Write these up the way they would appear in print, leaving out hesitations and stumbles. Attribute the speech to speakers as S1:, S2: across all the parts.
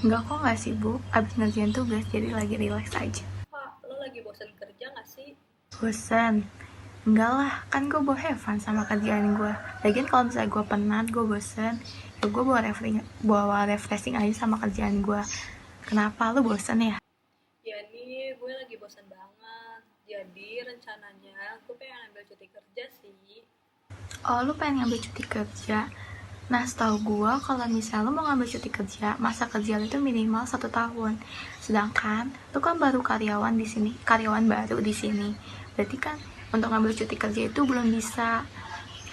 S1: Enggak kok, nggak sibuk. Abis ngerjain tugas, jadi lagi relax aja.
S2: Pak, lo lagi bosan kerja nggak sih?
S1: Bosen? Enggak lah, kan gue bawa have fun sama kerjaan gue. Lagian kalau misalnya gue penat, gue bosen, ya gue bawa refreshing aja sama kerjaan gue. Kenapa lu bosen ya?
S2: Ya nih, gue lagi bosan banget. Jadi rencananya gue pengen ambil cuti kerja sih.
S1: Oh, lu pengen ngambil cuti kerja? Nah, setahu gue kalau misalnya lu mau ngambil cuti kerja, masa kerja lu itu minimal 1 tahun. Sedangkan lu kan baru karyawan di sini, karyawan baru di sini. Berarti kan untuk ngambil cuti kerja itu belum bisa,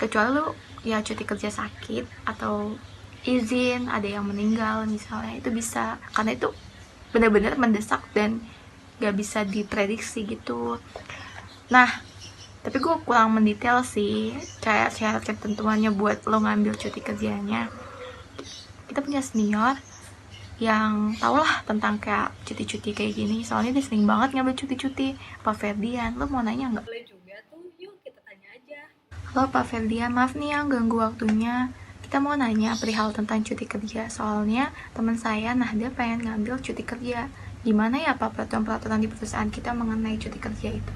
S1: kecuali lu ya cuti kerja sakit atau izin ada yang meninggal misalnya, itu bisa, karena itu benar-benar mendesak dan gak bisa diprediksi gitu. Nah, tapi gue kurang mendetail sih kayak syarat ketentuannya buat lo ngambil cuti kerjanya. Kita punya senior yang tau lah tentang kayak cuti-cuti kayak gini, soalnya dia sering banget ngambil cuti-cuti. Pak Ferdian, lo mau nanya nggak?
S2: Boleh juga tuh, yuk kita tanya aja.
S1: Halo Pak Ferdian, maaf nih yang ganggu waktunya. Kita mau nanya perihal tentang cuti kerja, soalnya teman saya nah dia pengen ngambil cuti kerja. Gimana ya Pak peraturan-peraturan di perusahaan kita mengenai cuti kerja itu?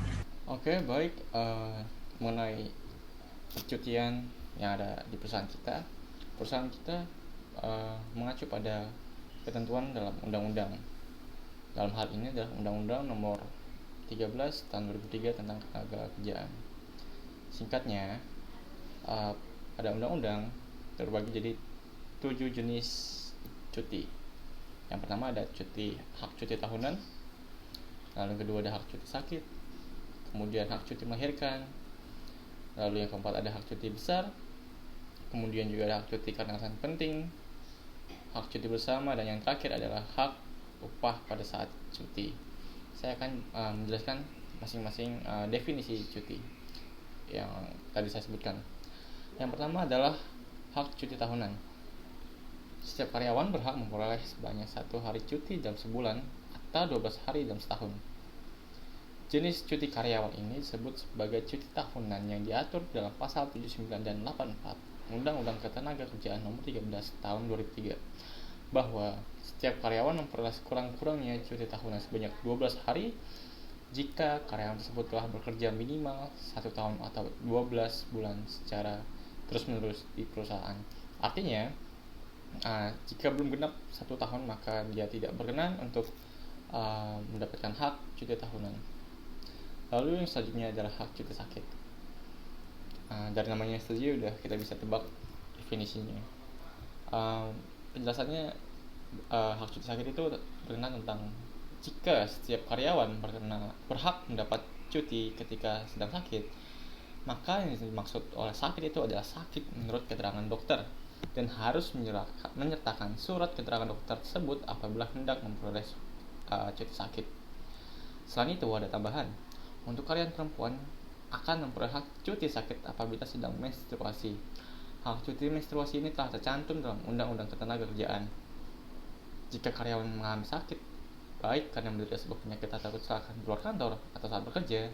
S3: Oke, baik. Mengenai percutian yang ada di perusahaan kita mengacu pada ketentuan dalam undang-undang. Dalam hal ini adalah Undang-Undang Nomor 13 Tahun 2003 tentang Ketenagakerjaan. Singkatnya, pada undang-undang terbagi jadi 7 jenis cuti. Yang pertama ada hak cuti tahunan, lalu yang kedua ada hak cuti sakit, kemudian hak cuti melahirkan, lalu yang keempat ada hak cuti besar, kemudian juga ada hak cuti karena alasan penting, hak cuti bersama, dan yang terakhir adalah hak upah pada saat cuti. Saya akan menjelaskan masing-masing definisi cuti yang tadi saya sebutkan. Yang pertama adalah hak cuti tahunan. Setiap karyawan berhak memperoleh sebanyak 1 hari cuti dalam sebulan atau 12 hari dalam setahun. Jenis cuti karyawan ini disebut sebagai cuti tahunan yang diatur dalam pasal 79 dan 84 Undang-Undang Ketenagakerjaan Nomor 13 Tahun 2003, bahwa setiap karyawan memperoleh sekurang-kurangnya cuti tahunan sebanyak 12 hari jika karyawan tersebut telah bekerja minimal 1 tahun atau 12 bulan secara terus-menerus di perusahaan. Artinya, jika belum genap 1 tahun maka dia tidak berkenan untuk mendapatkan hak cuti tahunan. Lalu yang selanjutnya adalah hak cuti sakit. Dari namanya saja udah kita bisa tebak definisinya. Penjelasannya, hak cuti sakit itu berkenaan tentang jika setiap karyawan berhak mendapat cuti ketika sedang sakit, maka yang dimaksud oleh sakit itu adalah sakit menurut keterangan dokter dan harus menyertakan surat keterangan dokter tersebut apabila hendak memperoleh cuti sakit. Selain itu ada tambahan, untuk karyawan perempuan akan memperoleh hak cuti sakit apabila sedang menstruasi. Hak cuti menstruasi ini telah tercantum dalam Undang-Undang Ketenagakerjaan. Jika karyawan mengalami sakit, baik karena menderita sebuah penyakit atau kecelakaan di luar kantor atau saat bekerja,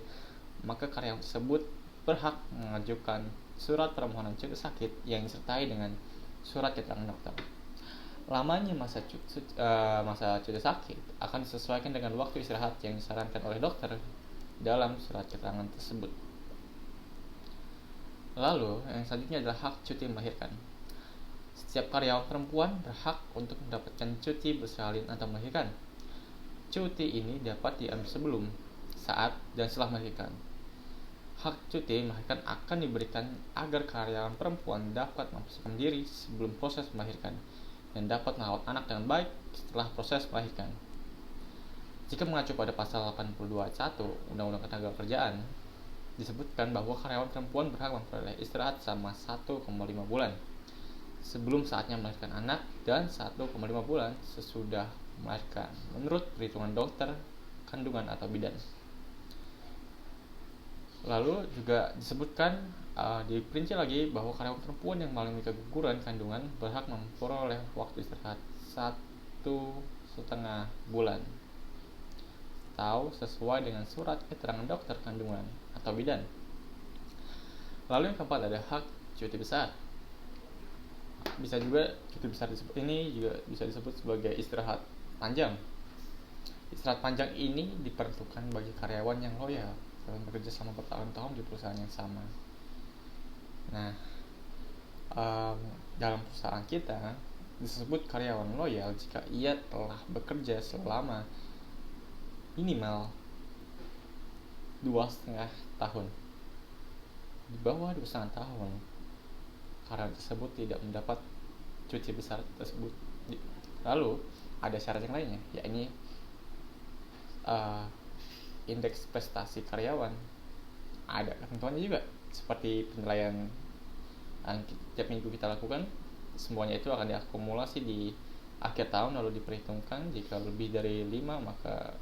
S3: maka karyawan tersebut berhak mengajukan surat permohonan cuti sakit yang disertai dengan surat keterangan dokter. Lamanya masa cuti sakit akan disesuaikan dengan waktu istirahat yang disarankan oleh dokter dalam surat keterangan tersebut. Lalu yang selanjutnya adalah hak cuti melahirkan. Setiap karyawan perempuan berhak untuk mendapatkan cuti bersalin atau melahirkan. Cuti ini dapat diambil sebelum, saat, dan setelah melahirkan. Hak cuti melahirkan akan diberikan agar karyawan perempuan dapat mempersiapkan diri sebelum proses melahirkan dan dapat merawat anak dengan baik setelah proses melahirkan. Jika mengacu pada pasal 82 ayat 1 Undang-Undang Ketenagakerjaan, disebutkan bahwa karyawan perempuan berhak memperoleh istirahat selama 1,5 bulan sebelum saatnya melahirkan anak dan 1,5 bulan sesudah melahirkan menurut perhitungan dokter kandungan atau bidan. Lalu juga disebutkan, diperinci lagi bahwa karyawan perempuan yang mengalami keguguran kandungan berhak memperoleh waktu istirahat 1,5 bulan atau sesuai dengan surat keterangan dokter kandungan atau bidan. Lalu yang keempat ada hak cuti besar. Bisa juga cuti besar ini juga bisa disebut sebagai istirahat panjang. Istirahat panjang ini diperuntukkan bagi karyawan yang loyal dalam bekerja selama bertahun-tahun di perusahaan yang sama. Nah, dalam perusahaan kita disebut karyawan loyal jika ia telah bekerja selama minimal 2,5 tahun. Di bawah 2,5 tahun, karyawan tersebut tidak mendapat cuti besar tersebut. Lalu ada syarat yang lainnya, yakni indeks prestasi karyawan. Ada ketentuannya juga, seperti penilaian yang tiap minggu kita lakukan. Semuanya itu akan diakumulasi di akhir tahun, lalu diperhitungkan. Jika lebih dari 5, maka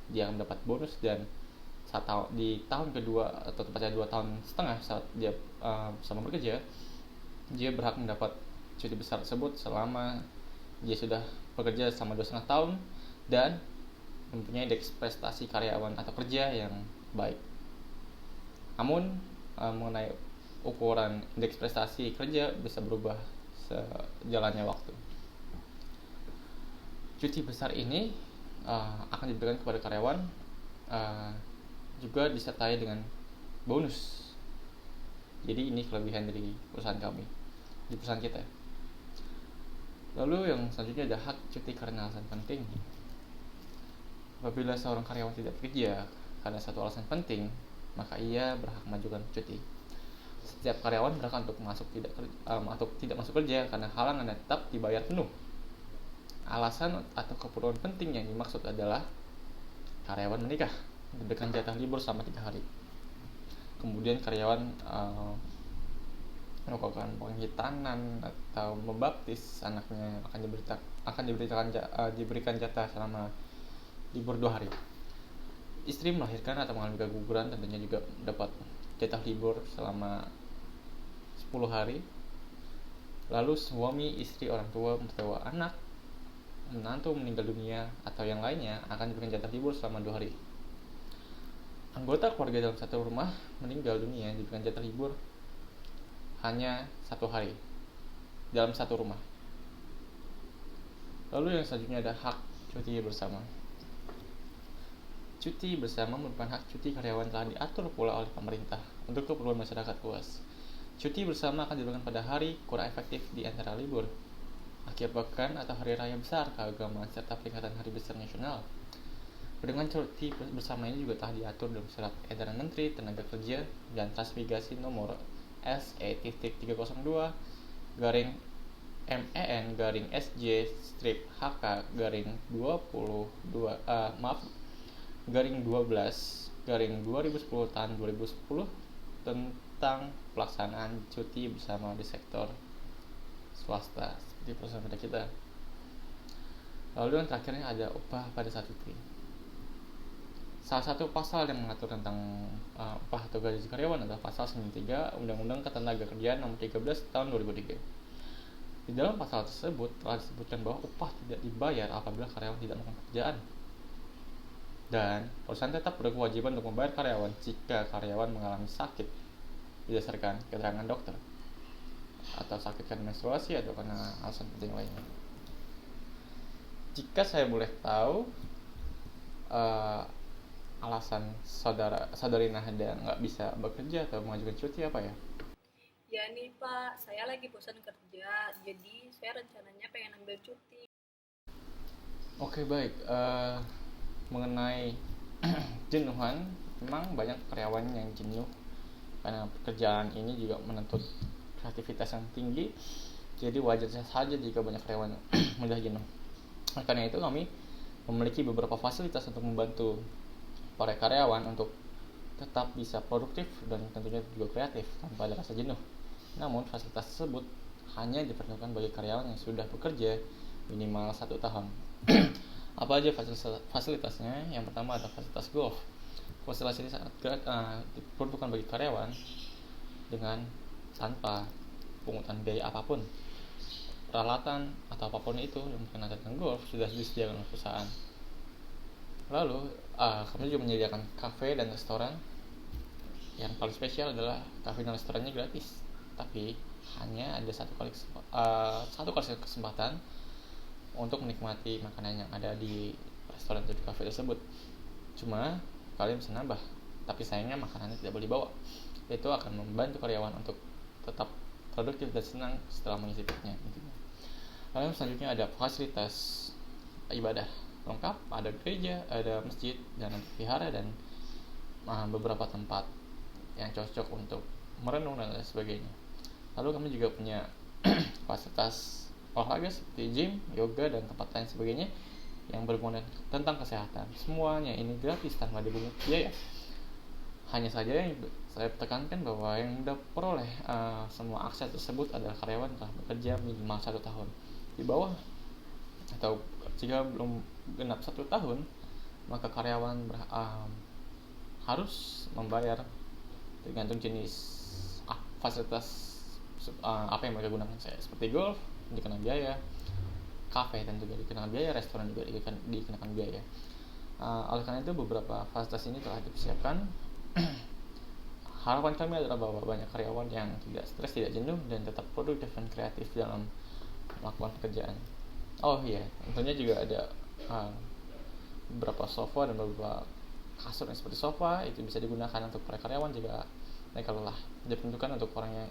S3: dia akan mendapat bonus, dan di tahun kedua atau tepatnya 2,5 tahun saat dia sama bekerja, dia berhak mendapat cuti besar tersebut selama dia sudah bekerja selama 2,5 tahun dan mempunyai indeks prestasi karyawan atau kerja yang baik. Namun mengenai ukuran indeks prestasi kerja bisa berubah sejalannya waktu. Cuti besar ini akan diberikan kepada karyawan juga disertai dengan bonus. Jadi ini kelebihan dari perusahaan kami, di perusahaan kita. Lalu yang selanjutnya ada hak cuti karena alasan penting. Apabila seorang karyawan tidak bekerja karena satu alasan penting, maka ia berhak mengajukan cuti. Setiap karyawan berhak untuk tidak masuk kerja karena halangan dan tetap dibayar penuh. Alasan atau keperluan penting yang dimaksud adalah karyawan menikah, diberikan jatah libur selama 3 hari. Kemudian karyawan melakukan penghitanan atau membaptis anaknya, diberikan jatah selama libur 2 hari. Istri melahirkan atau mengalami keguguran tentunya juga dapat jatah libur selama 10 hari. Lalu suami, istri, orang tua, mertua, anak, menantu meninggal dunia atau yang lainnya akan diberikan jatah libur selama 2 hari. Anggota keluarga dalam satu rumah meninggal dunia diberikan jatah libur hanya 1 hari dalam satu rumah. Lalu yang selanjutnya ada hak cuti bersama. Cuti bersama merupakan hak cuti karyawan telah diatur pula oleh pemerintah untuk keperluan masyarakat luas. Cuti bersama akan diberikan pada hari kurang efektif di antara libur, akhir pekan atau hari raya besar keagamaan serta peringatan hari besar nasional. Dengan cuti bersama ini juga telah diatur dalam surat edaran Menteri Tenaga Kerja dan Transmigrasi nomor SE-MEN-SJ/HK/12/2010 tahun 2010 tentang pelaksanaan cuti bersama di sektor swasta seperti perusahaan pada kita. Lalu yang terakhirnya ada upah pada saat cuti. Salah satu pasal yang mengatur tentang upah atau gaji karyawan adalah pasal 93 Undang-Undang Ketenagakerjaan Nomor 13 Tahun 2003. Di dalam pasal tersebut telah disebutkan bahwa upah tidak dibayar apabila karyawan tidak melakukan pekerjaan. Dan perusahaan tetap berkewajiban untuk membayar karyawan jika karyawan mengalami sakit berdasarkan keterangan dokter, atau sakit karena menstruasi atau karena alasan penting lainnya. Jika saya boleh tahu, alasan saudari Nahda nggak bisa bekerja atau mengajukan cuti apa ya?
S2: Ya nih Pak, saya lagi bosan kerja, jadi saya rencananya pengen ambil cuti.
S3: Oke, baik. Mengenai jenuhan, memang banyak karyawan yang jenuh karena pekerjaan ini juga menuntut kreativitas yang tinggi. Jadi wajar saja jika banyak karyawan mudah jenuh. Karena itu kami memiliki beberapa fasilitas untuk membantu para karyawan untuk tetap bisa produktif dan tentunya juga kreatif tanpa ada rasa jenuh. Namun fasilitas tersebut hanya diperuntukkan bagi karyawan yang sudah bekerja minimal 1 tahun. Apa aja fasilitasnya? Yang pertama ada fasilitas golf. Fasilitas ini sangat diperuntukkan bagi karyawan dengan tanpa pungutan biaya apapun. Peralatan atau apapun itu yang berkenaan dengan golf sudah disediakan oleh perusahaan. Lalu kami juga menyediakan kafe dan restoran. Yang paling spesial adalah kafe dan restorannya gratis, tapi hanya ada satu kali kesempatan untuk menikmati makanan yang ada di restoran atau di kafe tersebut. Cuma kalian bisa nambah, tapi sayangnya makanannya tidak boleh dibawa. Itu akan membantu karyawan untuk tetap produktif dan senang setelah mengisi perutnya. Lalu selanjutnya ada fasilitas ibadah lengkap, ada gereja, ada masjid, dan ada vihara, dan beberapa tempat yang cocok untuk merenung dan lain sebagainya. Lalu kami juga punya fasilitas olahraga seperti gym, yoga, dan tempat lain sebagainya yang berhubungan tentang kesehatan. Semuanya ini gratis tanpa dipungut biaya. Hanya saja yang saya tekankan bahwa yang memperoleh semua akses tersebut adalah karyawan telah bekerja minimal 1 tahun. Di bawah atau jika belum genap 1 tahun, maka karyawan harus membayar tergantung jenis fasilitas apa yang mereka gunakan. Saya seperti golf dikenakan biaya, kafe dan juga dikenakan biaya, restoran juga dikenakan biaya. Oleh karena itu beberapa fasilitas ini telah dipersiapkan. Harapan kami adalah bahwa banyak karyawan yang tidak stres, tidak jenuh, dan tetap produktif dan kreatif dalam melakukan pekerjaan. Oh iya, tentunya juga ada beberapa sofa dan beberapa kasur yang seperti sofa itu bisa digunakan untuk para karyawan jika mereka lelah. Diperuntukkan untuk orang yang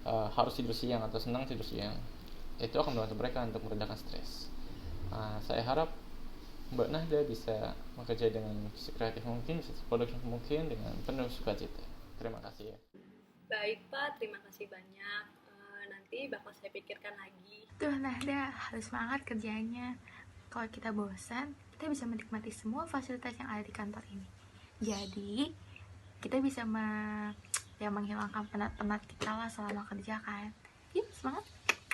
S3: harus tidur siang atau senang tidur siang. Itu akan membantu mereka untuk meredakan stres. Saya harap Mbak Nahda bisa bekerja dengan sekreatif mungkin, produktif mungkin, dengan penuh sukacita. Terima kasih ya.
S2: Baik Pak, terima kasih banyak. Nanti bakal saya pikirkan lagi.
S1: Tuh Nahda, harus semangat kerjanya. Kalau kita bosan, kita bisa menikmati semua fasilitas yang ada di kantor ini. Jadi, kita bisa menghilangkan penat-penat kita lah selama kerja kan. Yuk, semangat!